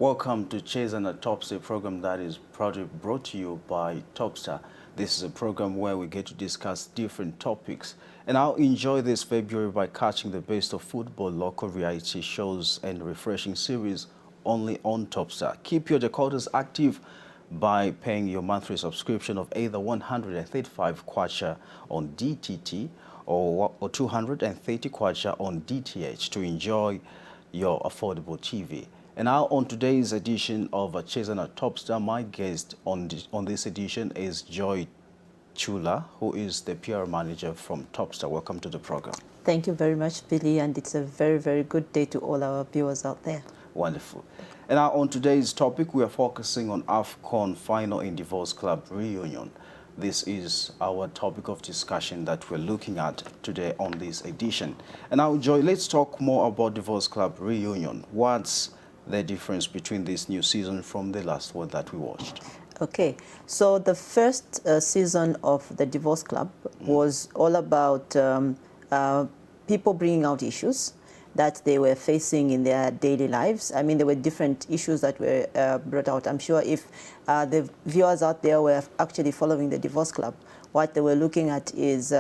Welcome to Cheza and Topstar, a program that is proudly brought to you by Topstar. This is a program where we get to discuss different topics. And I'll enjoy this February by catching the best of football, local reality shows, and refreshing series only on Topstar. Keep your decoders active by paying your monthly subscription of either 135 kwacha on DTT or 230 kwacha on DTH to enjoy your affordable TV. And now on today's edition of Cheza and Topstar, my guest on this edition is Joy Chula, who is the PR manager from Topstar. Welcome to the program. Thank you very much, Billy, and it's a very, very good day to all our viewers out there. Wonderful. And now on today's topic, we are focusing on AFCON final in Divorce Club reunion. This is our topic of discussion that we're looking at today on this edition. And now, Joy, let's talk more about Divorce Club reunion. What's the difference between this new season from the last one that we watched? Okay, so the first season of the Divorce Club was all about people bringing out issues that they were facing in their daily lives. I mean, there were different issues that were brought out. I'm sure if the viewers out there were actually following the Divorce Club, what they were looking at is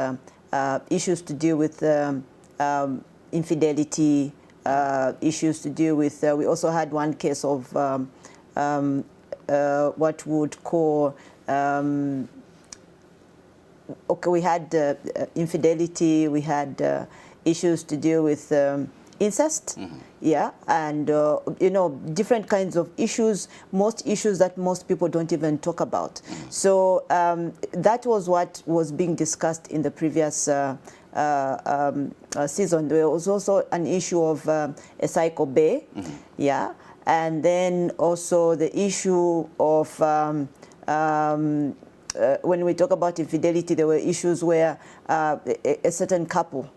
issues to do with infidelity, issues to do with, we also had one case of what we would call, okay, we had infidelity, we had issues to do with incest, yeah, and you know, different kinds of issues, most issues that most people don't even talk about. So that was what was being discussed in the previous season. There was also an issue of a cycle bay, yeah, and then also the issue of when we talk about infidelity, there were issues where a certain couple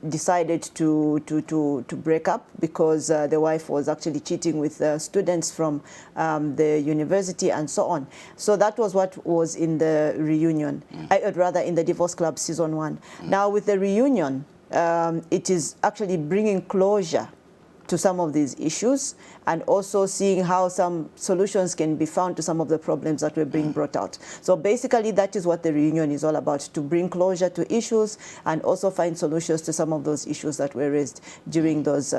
decided to break up because the wife was actually cheating with students from the university and so on. So that was what was in the reunion, rather in the Divorce Club season 1. Now with the reunion, it is actually bringing closure to some of these issues and also seeing how some solutions can be found to some of the problems that were being brought out. So basically that is what the reunion is all about, to bring closure to issues and also find solutions to some of those issues that were raised during those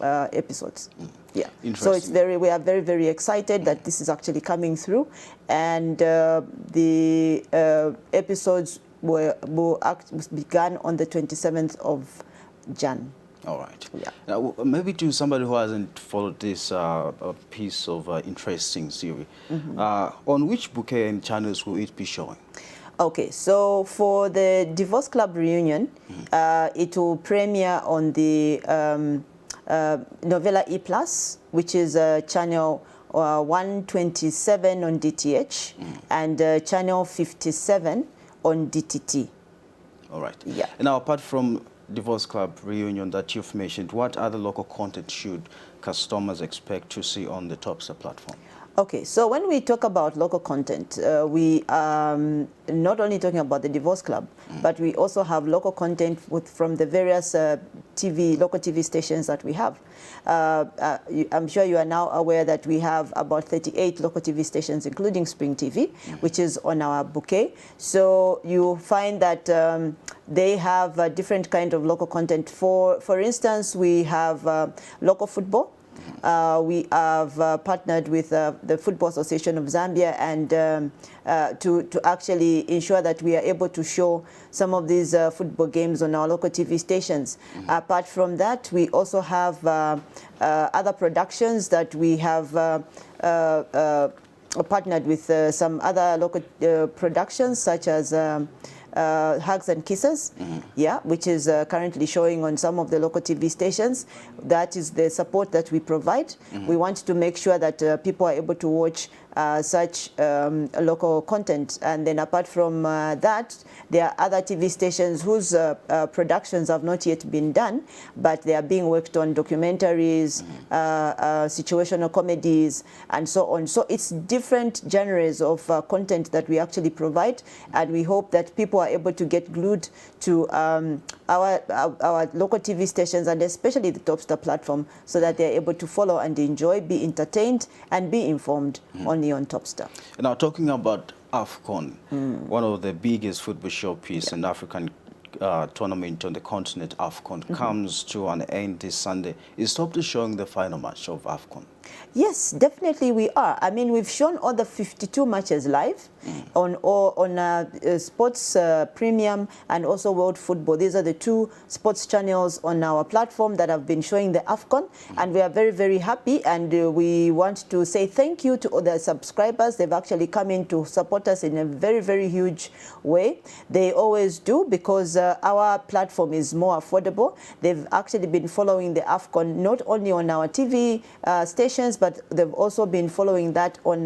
episodes. Yeah. So it's we are very, very excited that this is actually coming through, and the episodes began on the 27th of Jan. All right. Yeah. Now, maybe to somebody who hasn't followed this piece of interesting series, on which bouquet and channels will it be showing? Okay, so for the Divorce Club reunion, it will premiere on the Novella E+, which is channel 127 on DTH and channel 57 on DTT. All right. Yeah. Now, apart from Divorce Club reunion that you've mentioned, what other local content should customers expect to see on the Topstar platform? Okay, so when we talk about local content, we are not only talking about the Divorce Club, but we also have local content from the various local TV stations that we have. I'm sure you are now aware that we have about 38 local TV stations, including Spring TV, which is on our bouquet. So you find that they have a different kind of local content. For instance, we have local football. We have partnered with the Football Association of Zambia and to actually ensure that we are able to show some of these football games on our local TV stations. Apart from that, we also have other productions that we have partnered with some other local productions, such as Hugs and Kisses, yeah, which is currently showing on some of the local TV stations. That is the support that we provide. We want to make sure that people are able to watch such local content. And then apart from that, there are other TV stations whose productions have not yet been done, but they are being worked on, documentaries, situational comedies, and so on. So it's different genres of content that we actually provide, and we hope that people are able to get glued to our local TV stations, and especially the Topstar platform, so that they're able to follow and enjoy, be entertained, and be informed only on Topstar. Now, talking about AFCON, one of the biggest football showpiece in African tournament on the continent, AFCON, comes to an end this Sunday. Is Topstar showing the final match of AFCON? Yes, definitely we are. I mean, we've shown all the 52 matches live on Sports Premium and also World Football. These are the two sports channels on our platform that have been showing the AFCON, and we are very, very happy, and we want to say thank you to all the subscribers. They've actually come in to support us in a very, very huge way. They always do, because our platform is more affordable. They've actually been following the AFCON not only on our TV stations, but they've also been following that on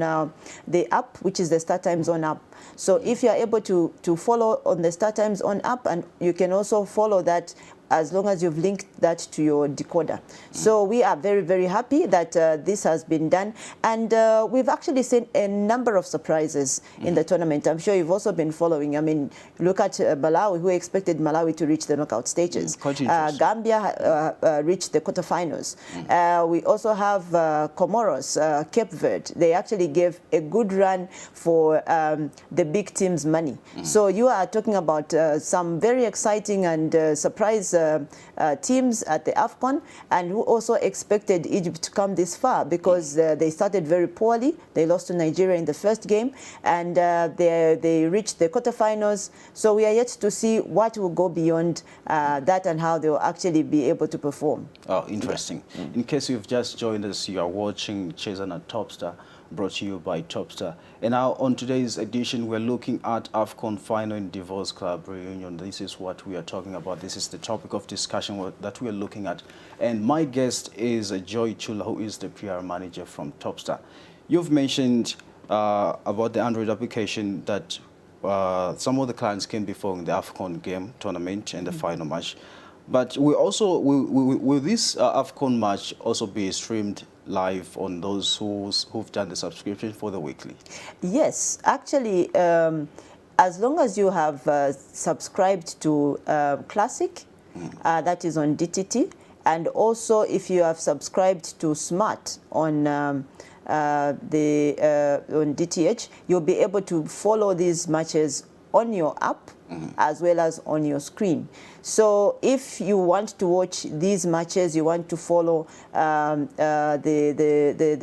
the app, which is the Star Time Zone app. So if you're able to follow on the Star Time Zone app, and you can also follow that as long as you've linked that to your decoder. So we are very, very happy that this has been done. And we've actually seen a number of surprises in the tournament. I'm sure you've also been following. I mean, look at Malawi, who expected Malawi to reach the knockout stages. Gambia reached the quarterfinals. We also have Comoros, Cape Verde. They actually gave a good run for the big team's money. So you are talking about some very exciting and surprise teams at the AFCON, and who also expected Egypt to come this far, because they started very poorly. They lost to Nigeria in the first game, and they reached the quarterfinals. So we are yet to see what will go beyond that and how they will actually be able to perform. Oh, interesting. In case you've just joined us, you are watching Cheza na Topstar, brought to you by Topstar. And now on today's edition, we're looking at AFCON final in Divorce Club reunion. This is what we are talking about. This is the topic of discussion that we are looking at. And my guest is Joy Chula, who is the PR manager from Topstar. You've mentioned about the Android application that some of the clients came before in the AFCON game tournament and the final match. But we also, will this AFCON match also be streamed live on those who've done the subscription for the weekly? Yes, actually, as long as you have subscribed to Classic, that is on DTT, and also if you have subscribed to Smart on on DTH, you'll be able to follow these matches on your app as well as on your screen. So if you want to watch these matches, you want to follow the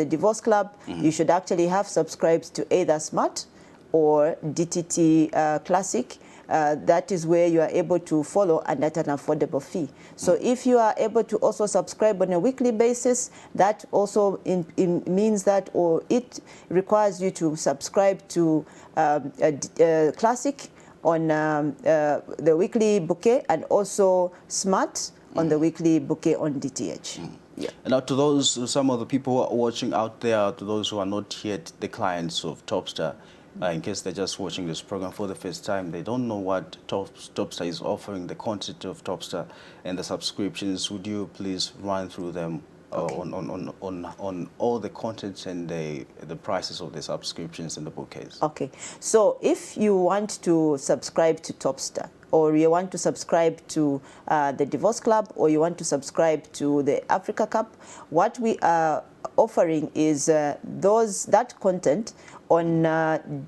Divorce Club, you should actually have subscribed to either Smart or DTT Classic. That is where you are able to follow, and at an affordable fee. So if you are able to also subscribe on a weekly basis, that also means that, or it requires you to subscribe to Classic on the weekly bouquet, and also Smart on the weekly bouquet on DTH. Yeah. And now to those, some of the people who are watching out there, to those who are not yet the clients of Topstar, in case they're just watching this program for the first time, they don't know what Topstar is offering, the content of Topstar and the subscriptions. Would you please run through them on all the contents and the prices of the subscriptions and the bouquets? Okay, so if you want to subscribe to Topstar, or you want to subscribe to the Divorce Club, or you want to subscribe to the Africa Cup, what we are offering is that content on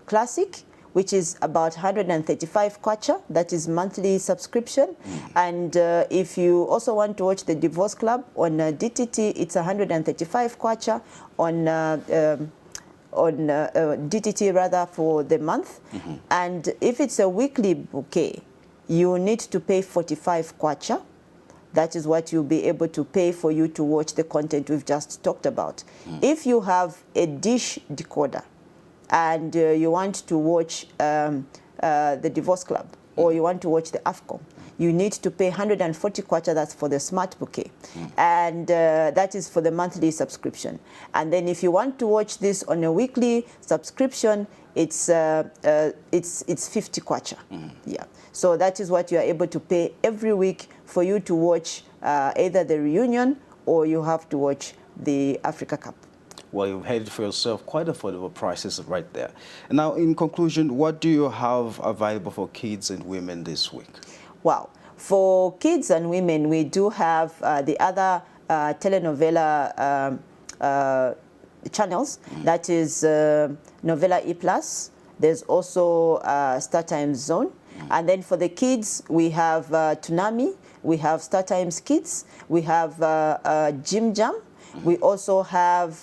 Classic, which is about 135 kwacha, that is monthly subscription. And if you also want to watch the Divorce Club on DTT, it's 135 kwacha on DTT rather for the month. And if it's a weekly bouquet, you need to pay 45 kwacha. That is what you'll be able to pay for you to watch the content we've just talked about. If you have a dish decoder and you want to watch the Divorce Club, or you want to watch the AFCON, you need to pay 140 kwacha, that's for the smart bouquet. And that is for the monthly subscription. And then if you want to watch this on a weekly subscription, it's 50 kwacha. Yeah. So that is what you are able to pay every week for you to watch either the reunion or you have to watch the Africa Cup. Well, you've had it for yourself, quite affordable prices right there. And now, in conclusion, what do you have available for kids and women this week? Wow. For kids and women, we do have the other telenovela channels. That is Novela E+. There's also Star Times Zone. And then for the kids, we have Tsunami. We have Star Times Kids. We have Jim Jam. We also have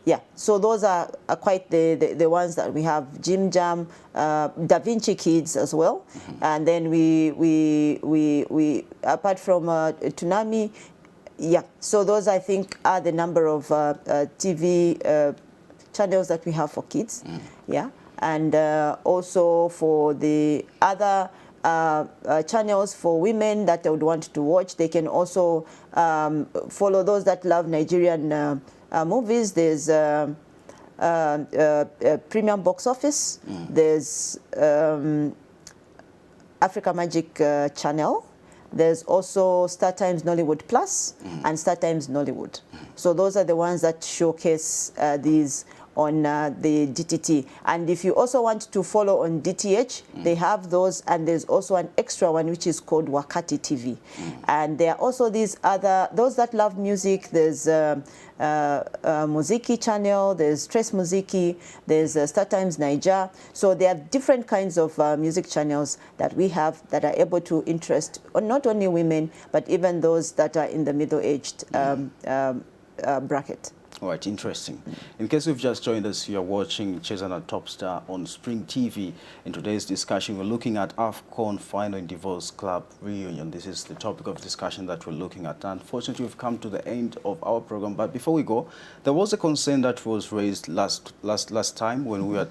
yeah, so those are quite the ones that we have. Jim Jam, Da Vinci Kids as well. And then we apart from Tsunami, yeah, so those I think are the number of TV channels that we have for kids. Yeah, and also for the other channels for women that they would want to watch, they can also follow those that love Nigerian movies. There's Premium Box Office. There's Africa Magic Channel. There's also Star Times Nollywood Plus and Star Times Nollywood. So those are the ones that showcase these on the DTT. And if you also want to follow on DTH, they have those, and there's also an extra one which is called Wakati TV. And there are also these other, those that love music, there's Muziki channel, there's Trace Muziki, there's Star Times Niger. So there are different kinds of music channels that we have that are able to interest not only women, but even those that are in the middle-aged bracket. All right, interesting. In case you've just joined us, you're watching Cheza na Topstar on Spring TV. In today's discussion, we're looking at AFCON Final and Divorce Club Reunion. This is the topic of discussion that we're looking at. Unfortunately, we've come to the end of our program. But before we go, there was a concern that was raised last time when we were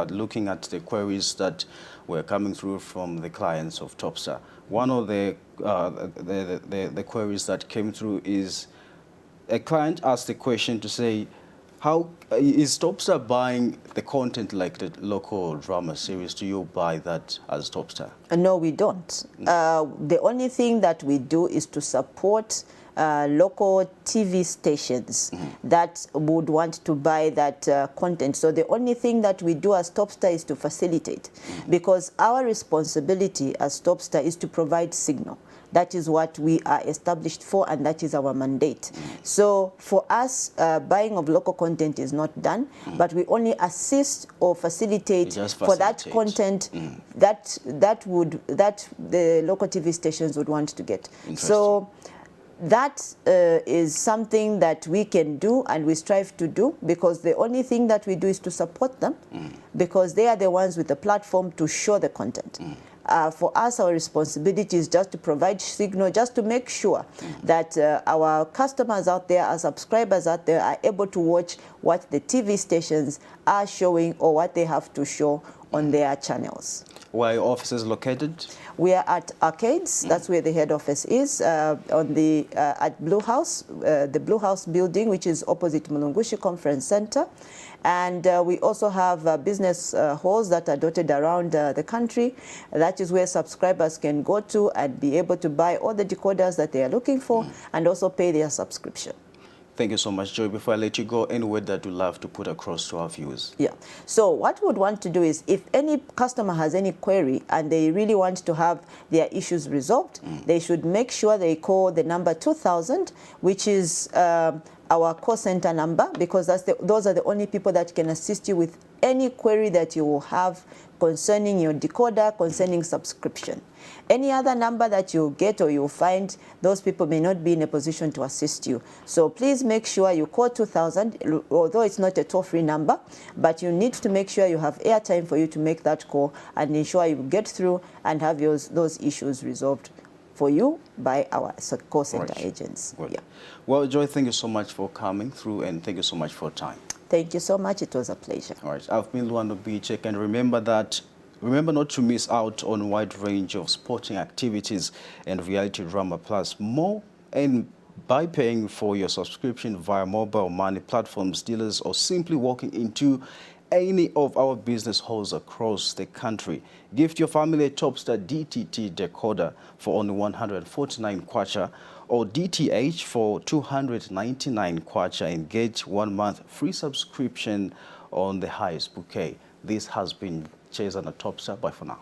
looking at the queries that were coming through from the clients of Topstar. One of the queries that came through is, a client asked the question to say, how is Topstar buying the content like the local drama series? Do you buy that as Topstar? No, we don't. The only thing that we do is to support local TV stations that would want to buy that content. So the only thing that we do as Topstar is to facilitate, because our responsibility as Topstar is to provide signal. That is what we are established for, and that is our mandate. So for us, buying of local content is not done, but we only assist or facilitate for that content that the local TV stations would want to get. So that is something that we can do and we strive to do, because the only thing that we do is to support them, because they are the ones with the platform to show the content. For us, our responsibility is just to provide signal, just to make sure that our customers out there, our subscribers out there are able to watch what the TV stations are showing or what they have to show on their channels. Where are your offices located? We are at Arcades. That's where the head office is, on the at Blue House, the Blue House building, which is opposite Mulungushi Conference Center. And we also have business halls that are dotted around the country. That is where subscribers can go to and be able to buy all the decoders that they are looking for and also pay their subscription. Thank you so much, Joy. Before I let you go, any word that you'd love to put across to our viewers? Yeah. So what we would want to do is, if any customer has any query and they really want to have their issues resolved, they should make sure they call the number 2000, which is our call center number, because those are the only people that can assist you with any query that you will have concerning your decoder, concerning subscription. Any other number that you get or you find, those people may not be in a position to assist you. So please make sure you call 2000, although it's not a toll-free number, but you need to make sure you have airtime for you to make that call and ensure you get through and have those issues resolved for you by our call center agents. Well, yeah. Well, Joy, thank you so much for coming through, and thank you so much for your time. Thank you so much. It was a pleasure. All right. I've been Lwando, and remember that Remember not to miss out on a wide range of sporting activities and reality drama plus more, and by paying for your subscription via mobile money platforms, dealers, or simply walking into any of our business halls across the country. Gift your family a Topstar DTT decoder for only 149 kwacha or DTH for 299 kwacha and get 1 month free subscription on the highest bouquet. This has been Cheza and Topstar. Bye for now.